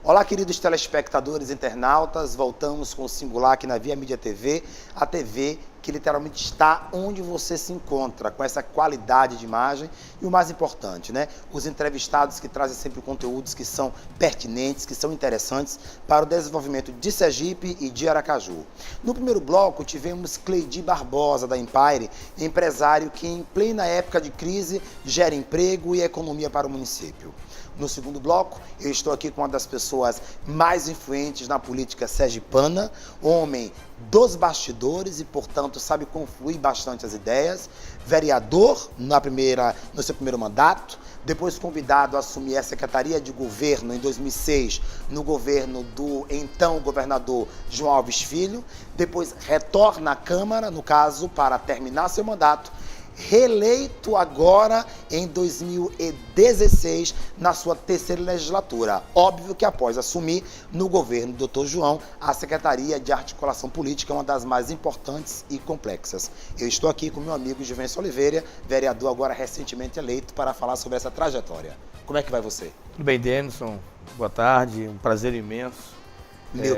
Olá, queridos telespectadores, internautas, voltamos com o Singular aqui na Via Mídia TV, a TV que literalmente está onde você se encontra, com essa qualidade de imagem e o mais importante, né? Os entrevistados que trazem sempre conteúdos que são pertinentes, que são interessantes para o desenvolvimento de Sergipe e de Aracaju. No primeiro bloco tivemos Cleidi Barbosa, da Empire, empresário que em plena época de crise gera emprego e economia para o município. No segundo bloco, eu estou aqui com uma das pessoas mais influentes na política sergipana, homem dos bastidores e, portanto, sabe confluir bastante as ideias, vereador no seu primeiro mandato, depois convidado a assumir a Secretaria de Governo em 2006, no governo do então governador João Alves Filho, depois retorna à Câmara, no caso, para terminar seu mandato, reeleito agora em 2016 na sua terceira legislatura. Óbvio que após assumir no governo do Dr. João a Secretaria de Articulação Política, uma das mais importantes e complexas. Eu estou aqui com meu amigo Juvencio Oliveira, vereador agora recentemente eleito, para falar sobre essa trajetória. Como é que vai você? Tudo bem, Denison? Boa tarde, um prazer imenso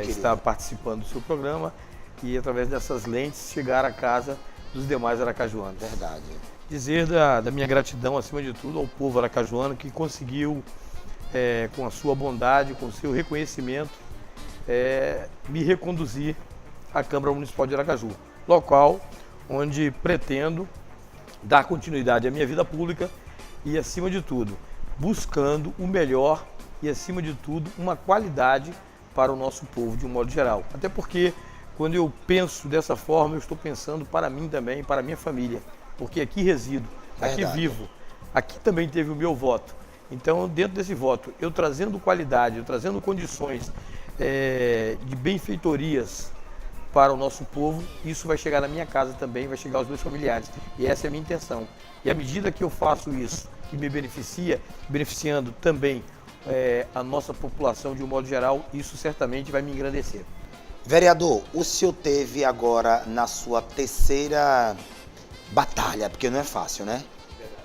estar participando do seu programa e através dessas lentes chegar à casa dos demais aracajuanos. Verdade. Dizer da minha gratidão, acima de tudo, ao povo aracajuano que conseguiu, com a sua bondade, com o seu reconhecimento, me reconduzir à Câmara Municipal de Aracaju, local onde pretendo dar continuidade à minha vida pública e, acima de tudo, buscando o melhor e, acima de tudo, uma qualidade para o nosso povo de um modo geral. Até porque quando eu penso dessa forma, eu estou pensando para mim também, para a minha família, porque aqui resido, aqui vivo, aqui também teve o meu voto. Então, dentro desse voto, eu trazendo qualidade, eu trazendo condições de benfeitorias para o nosso povo, isso vai chegar na minha casa também, vai chegar aos meus familiares. E essa é a minha intenção. E à medida que eu faço isso, que me beneficia, beneficiando também a nossa população de um modo geral, isso certamente vai me engrandecer. Vereador, o senhor teve agora na sua terceira batalha, porque não é fácil, né?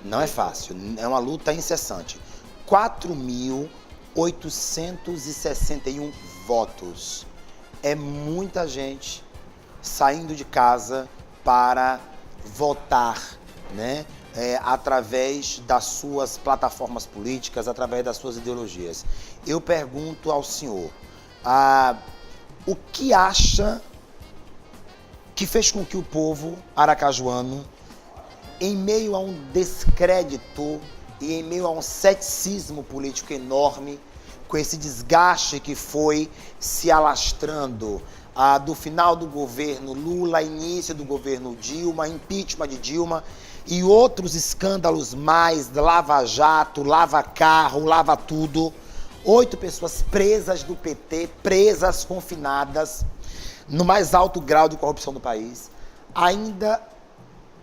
Não é fácil, é uma luta incessante. 4.861 votos. É muita gente saindo de casa para votar, né? Através das suas plataformas políticas, através das suas ideologias. Eu pergunto ao senhor, o que acha que fez com que o povo aracajuano, em meio a um descrédito e em meio a um ceticismo político enorme, com esse desgaste que foi se alastrando do final do governo Lula, início do governo Dilma, impeachment de Dilma e outros escândalos mais, Lava Jato, Lava Carro, Lava Tudo, 8 pessoas presas do PT, presas, confinadas, no mais alto grau de corrupção do país. Ainda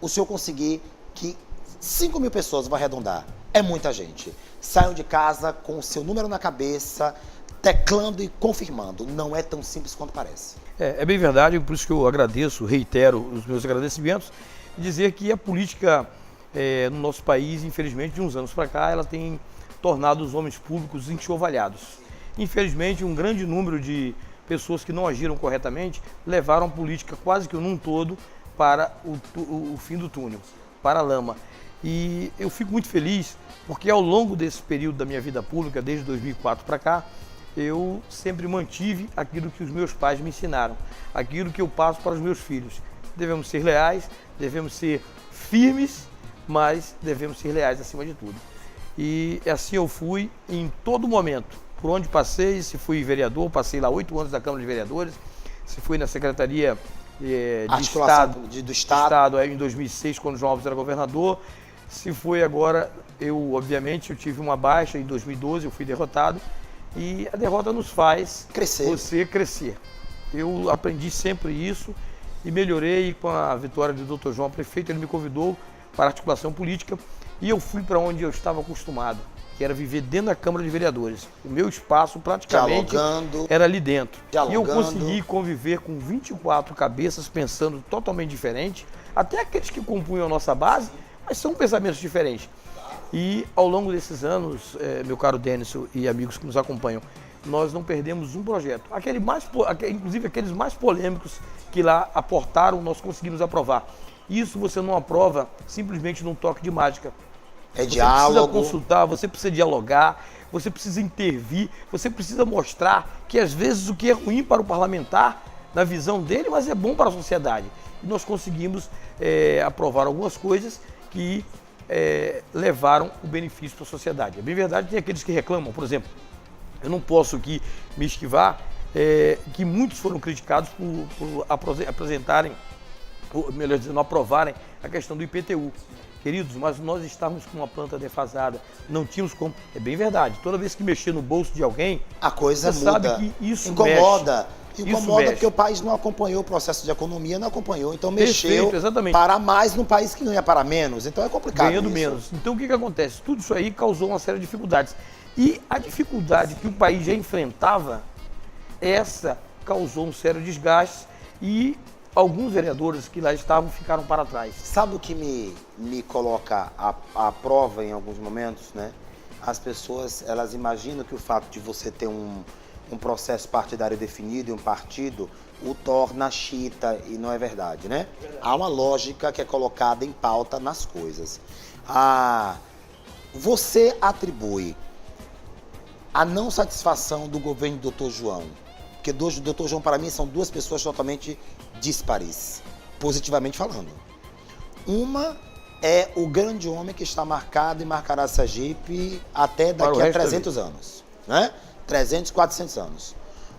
o senhor conseguir que 5.000 pessoas, vou arredondar, é muita gente, saiam de casa com o seu número na cabeça, teclando e confirmando. Não é tão simples quanto parece. É bem verdade, por isso que eu agradeço, reitero os meus agradecimentos, e dizer que a política no nosso país, infelizmente, de uns anos para cá, ela tem tornado os homens públicos enxovalhados. Infelizmente, um grande número de pessoas que não agiram corretamente levaram a política quase que num todo para o fim do túnel, para a lama. E eu fico muito feliz porque ao longo desse período da minha vida pública, desde 2004 para cá, eu sempre mantive aquilo que os meus pais me ensinaram, aquilo que eu passo para os meus filhos. Devemos ser leais, devemos ser firmes, mas devemos ser leais acima de tudo. E assim eu fui em todo momento, por onde passei, se fui vereador, passei lá 8 anos na Câmara de Vereadores, se fui na Secretaria do Estado em 2006, quando João Alves era governador, se foi agora, eu tive uma baixa em 2012, eu fui derrotado, e a derrota nos faz você crescer. Eu aprendi sempre isso e melhorei com a vitória do Dr. João prefeito, ele me convidou para a articulação política, e eu fui para onde eu estava acostumado, que era viver dentro da Câmara de Vereadores. O meu espaço praticamente era ali dentro. E eu consegui conviver com 24 cabeças pensando totalmente diferente, até aqueles que compunham a nossa base, mas são pensamentos diferentes. E ao longo desses anos, meu caro Denison e amigos que nos acompanham, nós não perdemos um projeto. Inclusive aqueles mais polêmicos que lá aportaram, nós conseguimos aprovar. Isso você não aprova simplesmente num toque de mágica. É você diálogo. Precisa consultar, você precisa dialogar, você precisa intervir, você precisa mostrar que às vezes o que é ruim para o parlamentar, na visão dele, mas é bom para a sociedade. E nós conseguimos aprovar algumas coisas que levaram o benefício para a sociedade. É bem verdade, tem aqueles que reclamam, por exemplo, eu não posso aqui me esquivar, que muitos foram criticados por apresentarem, ou melhor dizendo, aprovarem a questão do IPTU. Queridos, mas nós estávamos com uma planta defasada, não tínhamos como. É bem verdade, toda vez que mexer no bolso de alguém, a coisa você muda. sabe que isso incomoda. mexe. Incomoda porque o país não acompanhou o processo de economia, não acompanhou. Então mexeu Perfeito, exatamente. para mais num país que ganha para menos. Então é complicado. Ganhando isso. menos. Então o que acontece? Tudo isso aí causou uma série de dificuldades. E a dificuldade que o país já enfrentava, essa causou um sério desgaste e alguns vereadores que lá estavam ficaram para trás. Sabe o que me coloca à prova em alguns momentos, né? As pessoas, elas imaginam que o fato de você ter um processo partidário definido e um partido o torna xiita, e não é verdade, né? Há uma lógica que é colocada em pauta nas coisas. Você atribui a não satisfação do governo do Dr. João, porque o Dr. João, para mim, são duas pessoas totalmente díspares, positivamente falando. Uma é o grande homem que está marcado e marcará Sergipe até daqui a 300 anos, né? 300, 400 anos.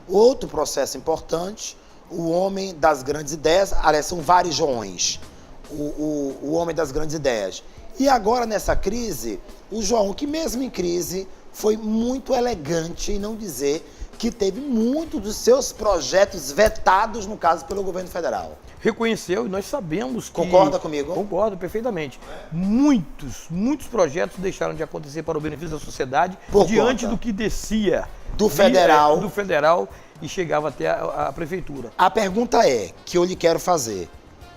Outro processo importante, o homem das grandes ideias, aliás, são vários Joões, o homem das grandes ideias. E agora, nessa crise, o João, que mesmo em crise, foi muito elegante em não dizer que teve muitos dos seus projetos vetados, no caso, pelo governo federal. Reconheceu, e nós sabemos que... Concorda comigo? Concordo perfeitamente. Muitos projetos deixaram de acontecer para o benefício da sociedade diante do que descia do federal e chegava até a prefeitura. A pergunta que eu lhe quero fazer.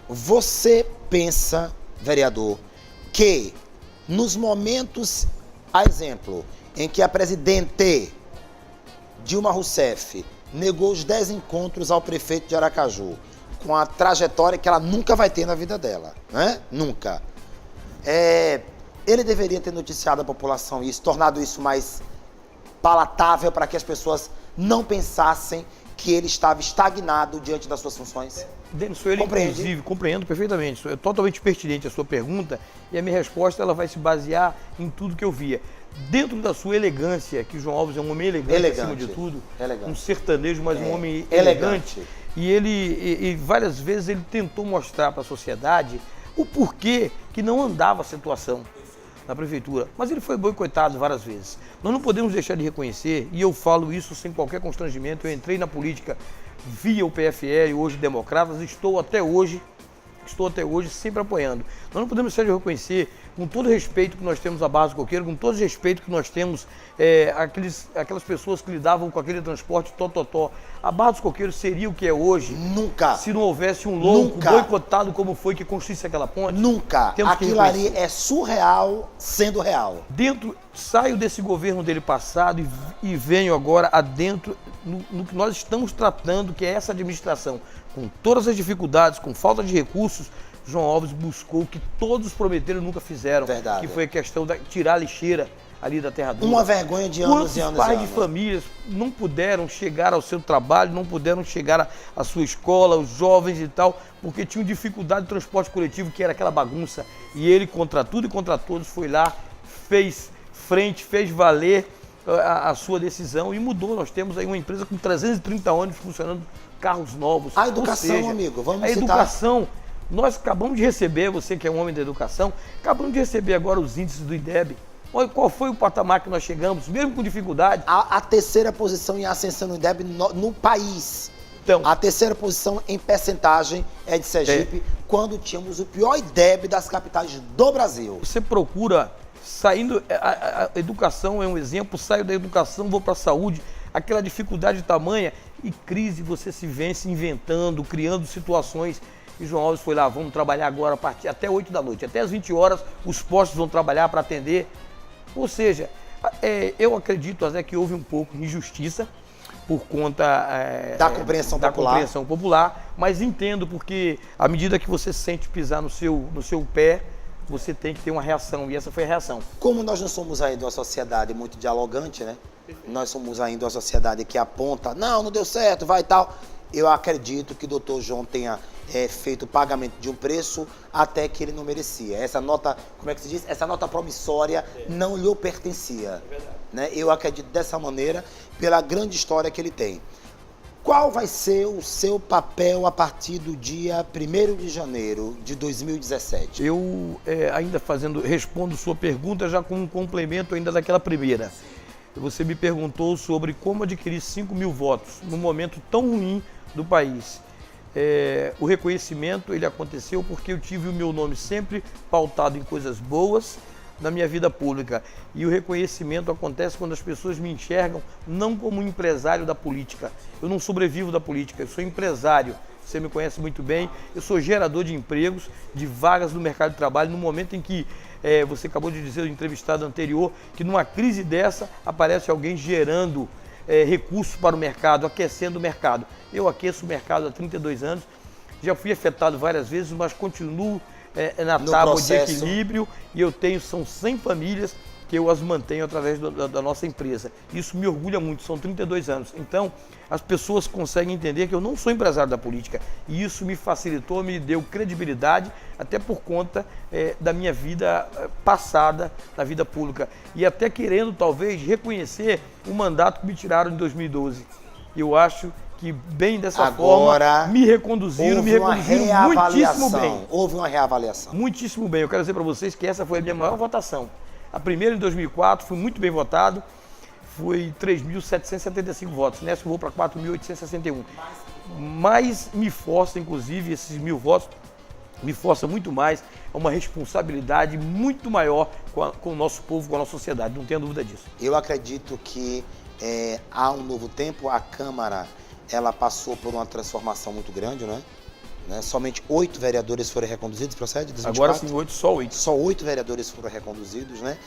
Você pensa, vereador, que nos momentos, a exemplo, em que a presidente Dilma Rousseff negou os 10 encontros ao prefeito de Aracaju, com a trajetória que ela nunca vai ter na vida dela, né? Nunca. Ele deveria ter noticiado a população isso, tornado isso mais palatável para que as pessoas não pensassem que ele estava estagnado diante das suas funções? Denilson, inclusive, compreendo perfeitamente. É totalmente pertinente a sua pergunta e a minha resposta ela vai se basear em tudo que eu via. Dentro da sua elegância, que João Alves é um homem elegante acima de tudo, um sertanejo, mas um homem elegante. E várias vezes ele tentou mostrar para a sociedade o porquê que não andava a situação na prefeitura. Mas ele foi boicotado várias vezes. Nós não podemos deixar de reconhecer, e eu falo isso sem qualquer constrangimento, eu entrei na política via o PFL, hoje Democratas, estou até hoje sempre apoiando. Nós não podemos deixar de reconhecer, com todo o respeito que nós temos à Barra do Coqueiro, com todo o respeito que nós temos aquelas pessoas que lidavam com aquele transporte tototó. A Barra dos Coqueiros seria o que é hoje? Nunca. Se não houvesse um louco boicotado como foi que construísse aquela ponte? Nunca. Aquilo ali é surreal sendo real. Saio desse governo dele passado e venho agora adentro no que nós estamos tratando, que é essa administração. Com todas as dificuldades, com falta de recursos, João Alves buscou o que todos prometeram e nunca fizeram. Verdade. Que foi a questão de tirar a lixeira ali da terra dura. Uma vergonha de anos e anos. Quantos pais de famílias não puderam chegar ao seu trabalho, não puderam chegar à sua escola, os jovens e tal, porque tinham dificuldade de transporte coletivo, que era aquela bagunça. E ele, contra tudo e contra todos, foi lá, fez frente, fez valer a sua decisão e mudou. Nós temos aí uma empresa com 330 ônibus funcionando, carros novos. A educação, amigo, vamos citar. A educação, nós acabamos de receber, você que é um homem da educação, acabamos de receber agora os índices do IDEB. Olha qual foi o patamar que nós chegamos, mesmo com dificuldade. A terceira posição em ascensão no IDEB no país. Então, a terceira posição em percentagem é de Sergipe, quando tínhamos o pior IDEB das capitais do Brasil. Você procura, saindo, a educação é um exemplo, saio da educação, vou para a saúde, aquela dificuldade tamanha e crise você se vence inventando, criando situações. E João Alves foi lá, vamos trabalhar agora a partir até 8 da noite, até as 20 horas os postos vão trabalhar para atender. Ou seja, Eu acredito até que houve um pouco de injustiça por conta Da compreensão popular. compreensão popular, mas entendo porque à medida que você sente pisar no seu pé, você tem que ter uma reação, e essa foi a reação. Como nós não somos ainda uma sociedade muito dialogante, né? Nós somos ainda uma sociedade que aponta, não deu certo, vai e tal. Eu acredito que o doutor João tenha feito o pagamento de um preço até que ele não merecia. Essa nota, como é que se diz? Essa nota promissória não lhe pertencia. Né? Eu acredito dessa maneira, pela grande história que ele tem. Qual vai ser o seu papel a partir do dia 1º de janeiro de 2017? Eu ainda respondo sua pergunta já com um complemento ainda daquela primeira. Você me perguntou sobre como adquirir 5.000 votos num momento tão ruim do país. O reconhecimento ele aconteceu porque eu tive o meu nome sempre pautado em coisas boas na minha vida pública. E o reconhecimento acontece quando as pessoas me enxergam não como um empresário da política. Eu não sobrevivo da política, eu sou empresário. Você me conhece muito bem. Eu sou gerador de empregos, de vagas no mercado de trabalho, no momento em que você acabou de dizer no entrevistado anterior, que numa crise dessa aparece alguém gerando recursos para o mercado, aquecendo o mercado. Eu aqueço o mercado há 32 anos, já fui afetado várias vezes, mas continuo na tábua de equilíbrio, e são 100 famílias que eu as mantenho através da nossa empresa. Isso me orgulha muito, são 32 anos. Então, as pessoas conseguem entender que eu não sou empresário da política, e isso me facilitou, me deu credibilidade, até por conta da minha vida passada, na vida pública, e até querendo, talvez, reconhecer o mandato que me tiraram em 2012. Eu acho que bem dessa forma me reconduziram muitíssimo bem. Houve uma reavaliação. Muitíssimo bem. Eu quero dizer para vocês que essa foi a minha maior votação. A primeira em 2004, fui muito bem votado, foi 3.775 votos. Nessa eu vou para 4.861. Mas me força, inclusive, esses 1.000 votos, me força muito mais, é uma responsabilidade muito maior com o nosso povo, com a nossa sociedade, não tenho dúvida disso. Eu acredito que há um novo tempo, a Câmara ela passou por uma transformação muito grande, né? Somente 8 vereadores foram reconduzidos, procede? Agora sim, só 8. Só 8 vereadores foram reconduzidos, né?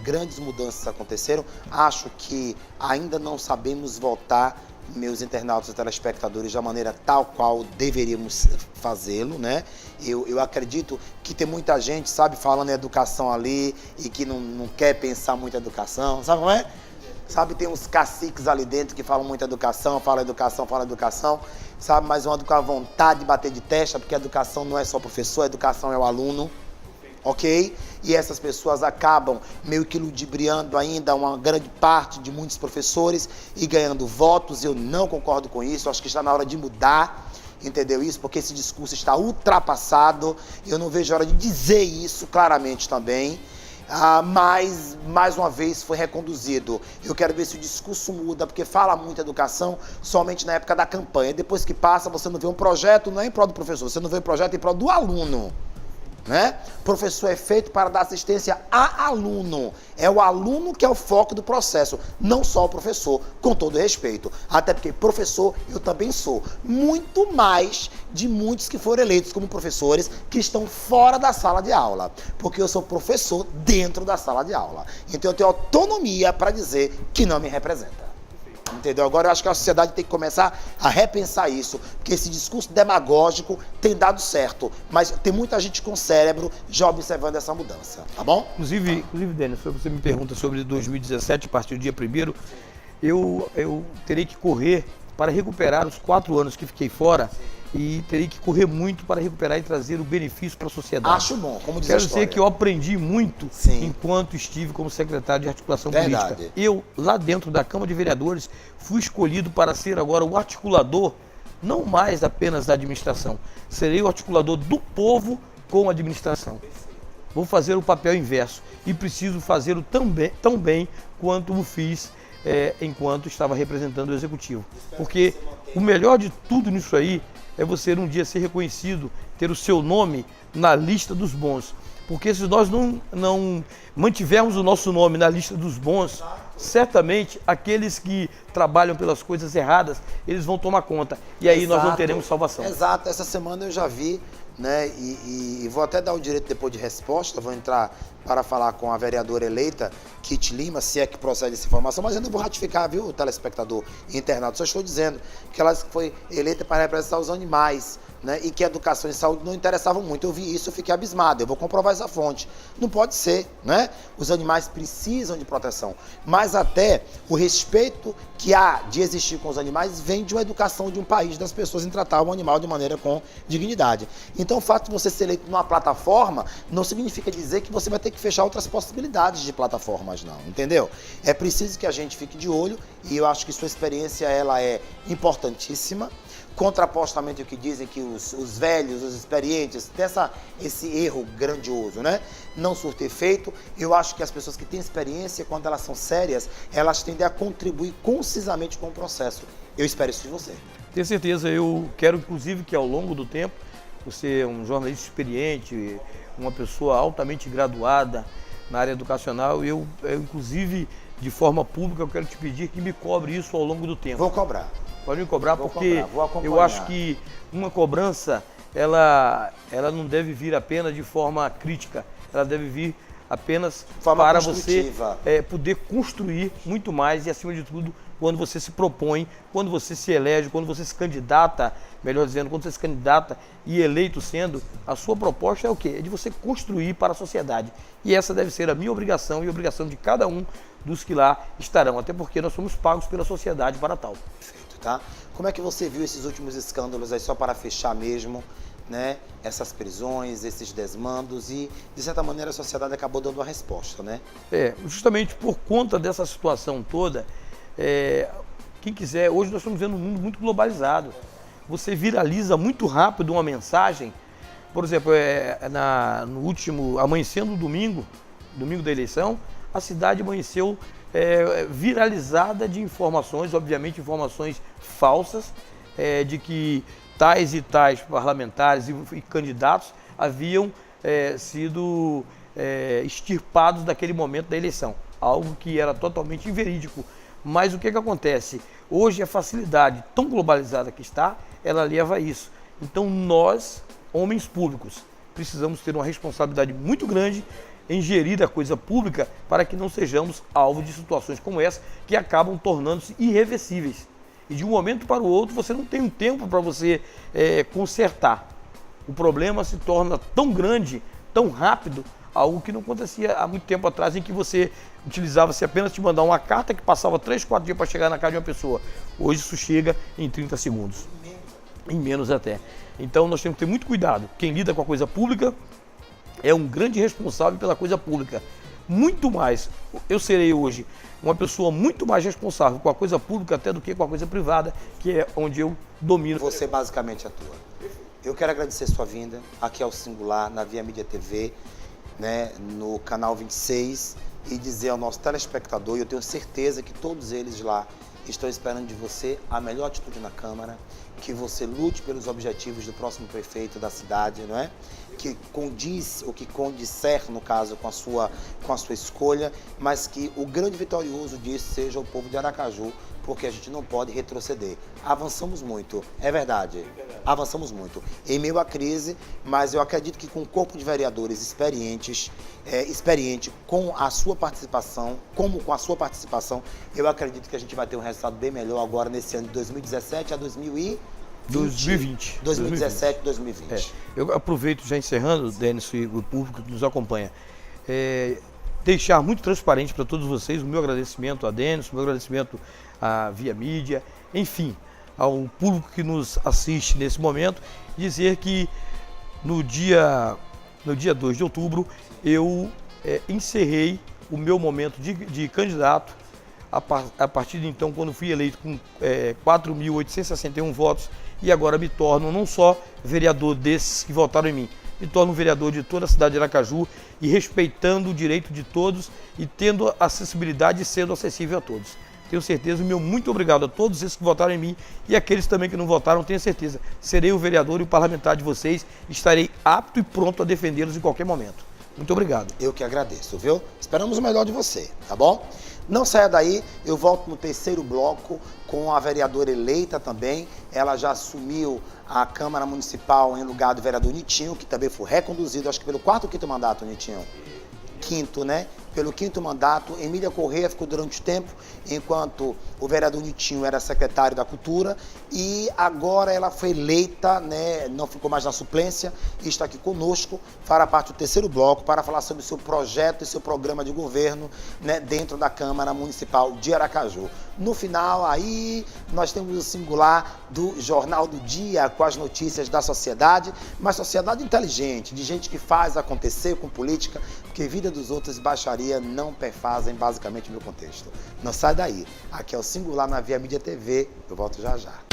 Grandes mudanças aconteceram. Acho que ainda não sabemos votar, meus internautas e telespectadores, da maneira tal qual deveríamos fazê-lo, né? Eu acredito que tem muita gente, sabe, falando em educação ali e que não quer pensar muito em educação, sabe como é? Sabe, tem uns caciques ali dentro que falam muito educação, sabe, mas com a vontade de bater de testa, porque a educação não é só professor, a educação é o aluno, ok? E essas pessoas acabam meio que ludibriando ainda uma grande parte de muitos professores e ganhando votos. Eu não concordo com isso, acho que está na hora de mudar, entendeu isso? Porque esse discurso está ultrapassado, eu não vejo a hora de dizer isso claramente também. Mas, mais uma vez, foi reconduzido. Eu quero ver se o discurso muda, porque fala muito educação somente na época da campanha. Depois que passa, você não vê um projeto, não é em prol do professor, você não vê um projeto em prol do aluno. Né? Professor é feito para dar assistência a aluno. É o aluno que é o foco do processo, não só o professor, com todo respeito. Até porque professor eu também sou. Muito mais de muitos que foram eleitos como professores que estão fora da sala de aula. Porque eu sou professor dentro da sala de aula. Então eu tenho autonomia para dizer que não me representa. Entendeu? Agora eu acho que a sociedade tem que começar a repensar isso, porque esse discurso demagógico tem dado certo, mas tem muita gente com cérebro já observando essa mudança, tá bom? Inclusive, Denis, você me pergunta sobre 2017, a partir do dia 1º, eu terei que correr para recuperar os 4 anos que fiquei fora, e terei que correr muito para recuperar e trazer o benefício para a sociedade. Acho bom, como diz a Quero história. dizer que eu aprendi muito enquanto estive como secretário de articulação política. Eu, lá dentro da Câmara de Vereadores, fui escolhido para ser agora o articulador, não mais apenas da administração, serei o articulador do povo com a administração. Vou fazer o papel inverso e preciso fazê-lo tão bem quanto o fiz enquanto estava representando o Executivo. Porque o melhor de tudo nisso aí é você um dia ser reconhecido, ter o seu nome na lista dos bons. Porque se nós não mantivermos o nosso nome na lista dos bons, certamente aqueles que trabalham pelas coisas erradas, eles vão tomar conta. E aí nós não teremos salvação. Exato. Essa semana eu já vi né? E vou até dar o direito depois de resposta, vou entrar para falar com a vereadora eleita, Kit Lima, se é que procede essa informação, mas eu não vou ratificar, viu, telespectador e internauta, só estou dizendo que ela foi eleita para representar os animais, né, e que educação e saúde não interessavam muito. Eu vi isso, eu fiquei abismado, eu vou comprovar essa fonte. Não pode ser, né? Os animais precisam de proteção, mas até o respeito que há de existir com os animais vem de uma educação de um país, das pessoas em tratar o animal de maneira com dignidade. Então o fato de você ser eleito numa plataforma não significa dizer que você vai ter que fechar outras possibilidades de plataformas, não, entendeu? É preciso que a gente fique de olho, e eu acho que sua experiência ela é importantíssima. Contrapostamente ao que dizem que os velhos, os experientes, tem esse erro grandioso, né? Não surte efeito. Eu acho que as pessoas que têm experiência, quando elas são sérias, elas tendem a contribuir concisamente com o processo. Eu espero isso de você. Tenho certeza. Eu quero, inclusive, que ao longo do tempo, você é um jornalista experiente, uma pessoa altamente graduada na área educacional, eu inclusive, de forma pública, eu quero te pedir que me cobre isso ao longo do tempo. Vou cobrar. Pode me cobrar, vou porque acompanhar. Eu acho que uma cobrança, ela não deve vir apenas de forma crítica, ela deve vir apenas para você poder construir muito mais e, acima de tudo, quando você se propõe, quando você se elege, quando você se candidata, melhor dizendo, quando você se candidata e eleito sendo, a sua proposta é o quê? É de você construir para a sociedade. E essa deve ser a minha obrigação e a obrigação de cada um dos que lá estarão, até porque nós somos pagos pela sociedade para tal. Tá? Como é que você viu esses últimos escândalos aí, só para fechar mesmo, né? Essas prisões, esses desmandos e, de certa maneira, a sociedade acabou dando a resposta, né? Justamente por conta dessa situação toda, quem quiser, hoje nós estamos vendo um mundo muito globalizado. Você viraliza muito rápido uma mensagem, por exemplo, no último, amanhecendo domingo da eleição, a cidade amanheceu viralizada de informações, obviamente informações falsas, de que tais e tais parlamentares e candidatos haviam sido extirpados daquele momento da eleição, algo que era totalmente inverídico. Mas o que acontece? Hoje a facilidade tão globalizada que está, ela leva a isso. Então nós, homens públicos, precisamos ter uma responsabilidade muito grande em gerir a coisa pública para que não sejamos alvo de situações como essa que acabam tornando-se irreversíveis. E de um momento para o outro você não tem um tempo para você consertar. O problema se torna tão grande, tão rápido, algo que não acontecia há muito tempo atrás, em que você utilizava-se apenas de mandar uma carta que passava 3, 4 dias para chegar na casa de uma pessoa. Hoje isso chega em 30 segundos, em menos até. Então nós temos que ter muito cuidado. Quem lida com a coisa pública é um grande responsável pela coisa pública. Muito mais, eu serei hoje uma pessoa muito mais responsável com a coisa pública até do que com a coisa privada, que é onde eu domino. Você basicamente atua. Eu quero agradecer sua vinda aqui ao Singular, na Via Mídia TV, né, no canal 26, e dizer ao nosso telespectador, e eu tenho certeza que todos eles lá estão esperando de você a melhor atitude na Câmara, que você lute pelos objetivos do próximo prefeito da cidade, não é? Que condiz, ou que condisser, no caso, com a sua escolha, mas que o grande vitorioso disso seja o povo de Aracaju, porque a gente não pode retroceder. Avançamos muito, é verdade, avançamos muito. Em meio à crise, mas eu acredito que com um corpo de vereadores experiente, com a sua participação, eu acredito que a gente vai ter um resultado bem melhor agora nesse ano de 2017 a 2020. 2017, 2020. Eu aproveito, já encerrando, Denis, e o público que nos acompanha, deixar muito transparente para todos vocês o meu agradecimento a Denis, o meu agradecimento à Via Mídia, enfim, ao público que nos assiste nesse momento, dizer que no dia 2 de outubro eu encerrei o meu momento de candidato. A partir de então, quando fui eleito com 4.861 votos, e agora me torno não só vereador desses que votaram em mim, me torno um vereador de toda a cidade de Aracaju e respeitando o direito de todos e tendo acessibilidade e sendo acessível a todos. Tenho certeza, meu muito obrigado a todos esses que votaram em mim e aqueles também que não votaram, tenho certeza. Serei o vereador e o parlamentar de vocês, estarei apto e pronto a defendê-los em qualquer momento. Muito obrigado. Eu que agradeço, viu? Esperamos o melhor de você, tá bom? Não saia daí, eu volto no terceiro bloco com a vereadora eleita também. Ela já assumiu a Câmara Municipal em lugar do vereador Nitinho, que também foi reconduzido, acho que pelo quarto ou quinto mandato, Nitinho? Quinto, né? Pelo quinto mandato, Emília Corrêa ficou durante o tempo, enquanto o vereador Nitinho era secretário da Cultura, e agora ela foi eleita, né? Não ficou mais na suplência, e está aqui conosco, fará parte do terceiro bloco, para falar sobre o seu projeto e seu programa de governo, né, dentro da Câmara Municipal de Aracaju. No final, aí, nós temos o singular do Jornal do Dia, com as notícias da sociedade, mas sociedade inteligente, de gente que faz acontecer com política, porque vida dos outros baixaria não perfazem basicamente o meu contexto. Não sai daí. Aqui é o Singular na Via Mídia TV. Eu volto já já.